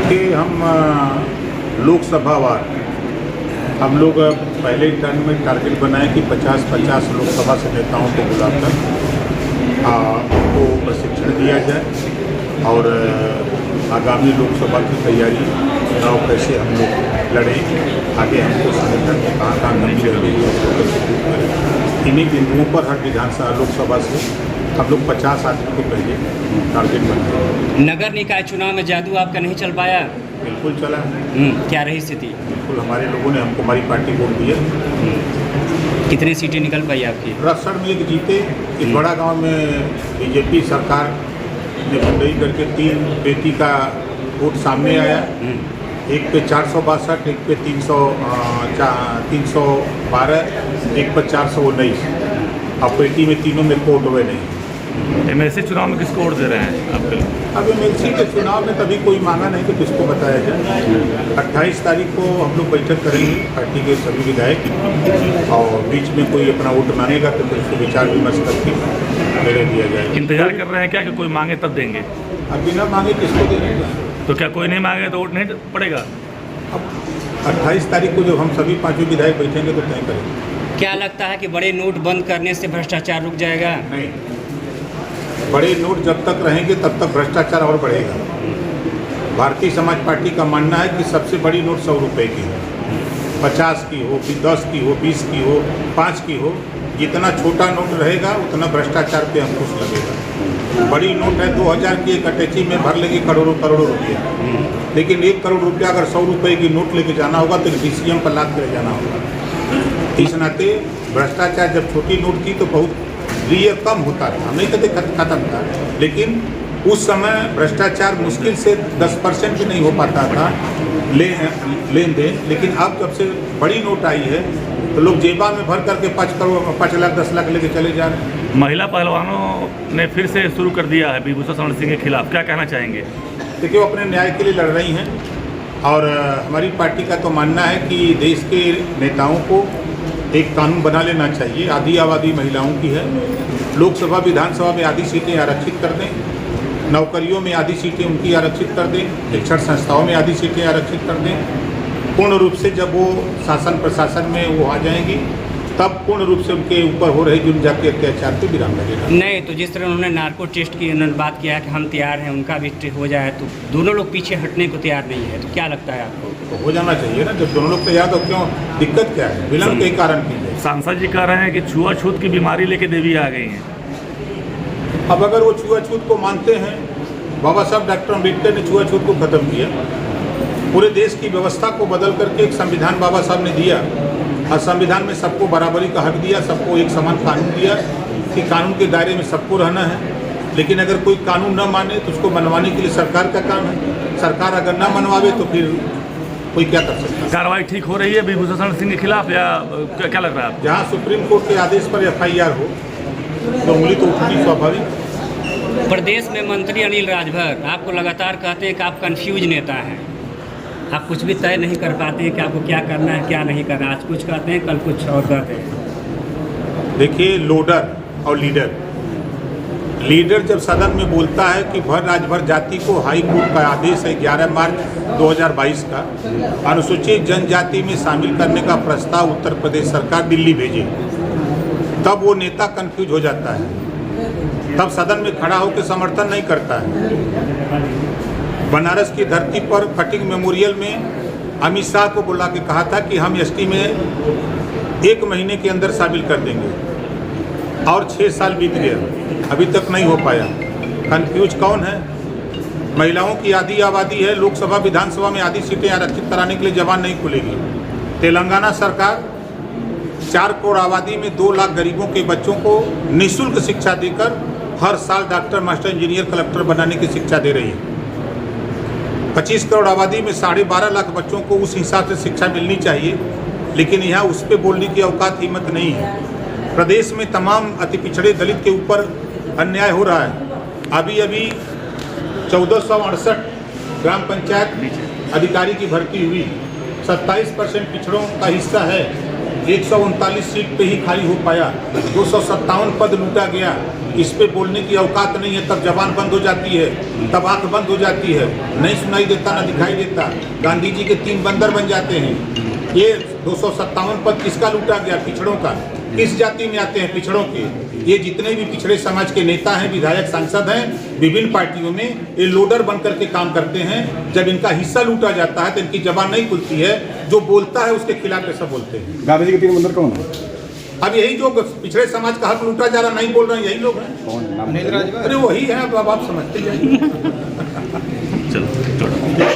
देखिए हम लोकसभा वार हम लोग पहले टर्म में टारगेट बनाए कि 50-50 लोकसभा से नेताओं को बुलाकर उनको प्रशिक्षण दिया जाए और आगामी लोकसभा की तैयारी चुनाव कैसे हम लोग लड़ें, आगे हमको संगठन में कहाँ कमी रह गई है उसको कैसे दूर करें। इन्हीं बिंदुओं पर हर विधानसभा लोकसभा से हम लोग 50 आदमी को पहले टारगेट बनाए। नगर निकाय चुनाव में जादू आपका नहीं चल पाया? बिल्कुल चला। क्या रही स्थिति? बिल्कुल हमारे लोगों ने हमको हमारी पार्टी वोट दिया। कितनी सीटें निकल पाई आपकी? रक्षण में एक जीते। इस बड़ा गांव में बीजेपी सरकार ने बुंदई करके 3 बेटी का वोट सामने आया। एक पे 462, एक पे 312, एक पर 419। अब पेटी में तीनों में वोट हुए नहीं। एमएलसी चुनाव में किसको वोट दे रहे हैं आप? अब एमएलसी के चुनाव में तभी कोई मांगा नहीं तो किसको बताया जाए। 28 तारीख को हम लोग बैठक करेंगे पार्टी के सभी विधायक और बीच में कोई अपना वोट मांगेगा तो फिर उसको विचार विमर्श करके मेरे दिया जाएगा। इंतजार कर रहे हैं क्या कि कोई मांगे तब देंगे? अब बिना मांगे किसको देंगे? तो क्या कोई नहीं मांगे तो वोट नहीं पड़ेगा? अब 28 तारीख को जब हम सभी 5 विधायक बैठेंगे तो तय करेंगे। क्या लगता है कि बड़े नोट बंद करने से भ्रष्टाचार रुक जाएगा? नहीं, बड़े नोट जब तक रहेंगे तब तक भ्रष्टाचार और बढ़ेगा। भारतीय समाज पार्टी का मानना है कि सबसे बड़ी नोट 100 रुपये की हो, 50 की हो, 10 की हो, 20 की हो, 5 की हो। जितना छोटा नोट रहेगा उतना भ्रष्टाचार पे अंकुश लगेगा। बड़ी नोट है 2000 की, एक अटैची में भर लेगी करोड़ों रुपया, लेकिन 1 करोड़ रुपया अगर 100 रुपये की नोट लेके जाना होगा तो DCM पर लाद कर जाना होगा। इस नाते भ्रष्टाचार जब छोटी नोट थी तो बहुत कम होता था, हम नहीं कहते खत्म था, लेकिन उस समय भ्रष्टाचार मुश्किल से 10% भी नहीं हो पाता था लेन देन। लेकिन अब जब से बड़ी नोट आई है तो लोग जेबा में भर करके 5 लाख 10 लाख लेके चले जा रहे हैं। महिला पहलवानों ने फिर से शुरू कर दिया है विभूषण शरण सिंह के खिलाफ, क्या कहना चाहेंगे? देखिए वो अपने न्याय के लिए लड़ रही हैं और हमारी पार्टी का तो मानना है कि देश के नेताओं को एक कानून बना लेना चाहिए। आधी आबादी महिलाओं की है। लोकसभा विधानसभा में आधी सीटें आरक्षित कर दें, नौकरियों में आधी सीटें उनकी आरक्षित कर दें, शिक्षण संस्थाओं में आधी सीटें आरक्षित कर दें। पूर्ण रूप से जब वो शासन प्रशासन में वो आ जाएंगी तब पूर्ण रूप से उनके ऊपर हो रहे जनजाति अत्याचार पे विराम लगेगा। नहीं तो जिस तरह उन्होंने नार्को टेस्ट की उन्होंने बात किया है कि हम तैयार हैं, उनका भी हो जाए तो दोनों लोग पीछे हटने को तैयार नहीं है, तो क्या लगता है आपको? तो हो जाना चाहिए ना, जब दोनों लोग तैयार तो क्यों दिक्कत क्या है? विलम्ब के कारण की है। सांसद जी कह रहे हैं कि छुआछूत की बीमारी लेके देवी आ गई हैं। अब अगर वो छुआछूत को मानते हैं, बाबा साहब डॉक्टर अम्बेडकर ने छुआछूत को खत्म किया, पूरे देश की व्यवस्था को बदल करके एक संविधान बाबा साहब ने दिया और संविधान में सबको बराबरी का हक दिया, सबको एक समान कानून दिया कि कानून के दायरे में सबको रहना है। लेकिन अगर कोई कानून न माने तो उसको मनवाने के लिए सरकार का काम है। सरकार अगर न मनवावे तो फिर कोई क्या कर सकता है? कार्रवाई ठीक हो रही है विभूषण शरण सिंह के खिलाफ या क्या लग रहा है आपको? जहाँ सुप्रीम कोर्ट के आदेश पर FIR हो तो उंगली तो उठनी स्वाभाविक। प्रदेश में मंत्री अनिल राजभर आपको लगातार कहते हैं कि आप कंफ्यूज नेता हैं, आप कुछ भी तय नहीं कर पाते हैं कि आपको क्या करना है क्या नहीं करना। आज कुछ कहते हैं, कल कुछ और कहते हैं। देखिए, लोडर और लीडर जब सदन में बोलता है कि भर राजभर जाति को हाई कोर्ट का आदेश है 11 मार्च 2022 का अनुसूचित जनजाति में शामिल करने का प्रस्ताव उत्तर प्रदेश सरकार दिल्ली भेजे, तब वो नेता कंफ्यूज हो जाता है, तब सदन में खड़ा होकर समर्थन नहीं करता है। बनारस की धरती पर कटिंग मेमोरियल में अमित शाह को बुला के कहा था कि हम ST में 1 महीने के अंदर शामिल कर देंगे और 6 साल बीत गया, अभी तक नहीं हो पाया। कंफ्यूज कौन है? महिलाओं की आधी आबादी है, लोकसभा विधानसभा में आधी सीटें आरक्षित कराने के लिए जबान नहीं खुलेगी। तेलंगाना सरकार 4 करोड़ आबादी में 2 लाख गरीबों के बच्चों को निःशुल्क शिक्षा देकर हर साल डॉक्टर, मास्टर, इंजीनियर, कलेक्टर बनाने की शिक्षा दे रही है। 25 करोड़ आबादी में 12.5 लाख बच्चों को उस हिसाब से शिक्षा मिलनी चाहिए, लेकिन यहाँ उस पर बोलने की औकात हिम्मत नहीं है। प्रदेश में तमाम अति पिछड़े दलित के ऊपर अन्याय हो रहा है। अभी 1468 ग्राम पंचायत अधिकारी की भर्ती हुई, 27% पिछड़ों का हिस्सा है, 139 सीट पे ही खाली हो पाया, 257 पद लूटा गया। इस पे बोलने की औकात नहीं है, तब जबान बंद हो जाती है, तब आंख बंद हो जाती है, नहीं सुनाई देता ना दिखाई देता। गांधी जी के 3 बंदर बन जाते हैं। ये 257 पद किसका लूटा गया? पिछड़ों का। किस जाति में आते हैं? पिछड़ों के। ये जितने भी पिछड़े समाज के नेता हैं, विधायक, सांसद हैं विभिन्न पार्टियों में, ये लोडर बन करके काम करते हैं। जब इनका हिस्सा लूटा जाता है तो इनकी जबान नहीं खुलती है, जो बोलता है उसके खिलाफ ये सब बोलते हैं। गांधी जी के 3 बंदर कौन है? अब यही जो पिछड़े समाज का हक लूटा जा रहा नहीं बोल रहे हैं, यही लोग हैं। कौन नाम? अरे वही है, अब आप समझते जाइए। चलो छोड़ो।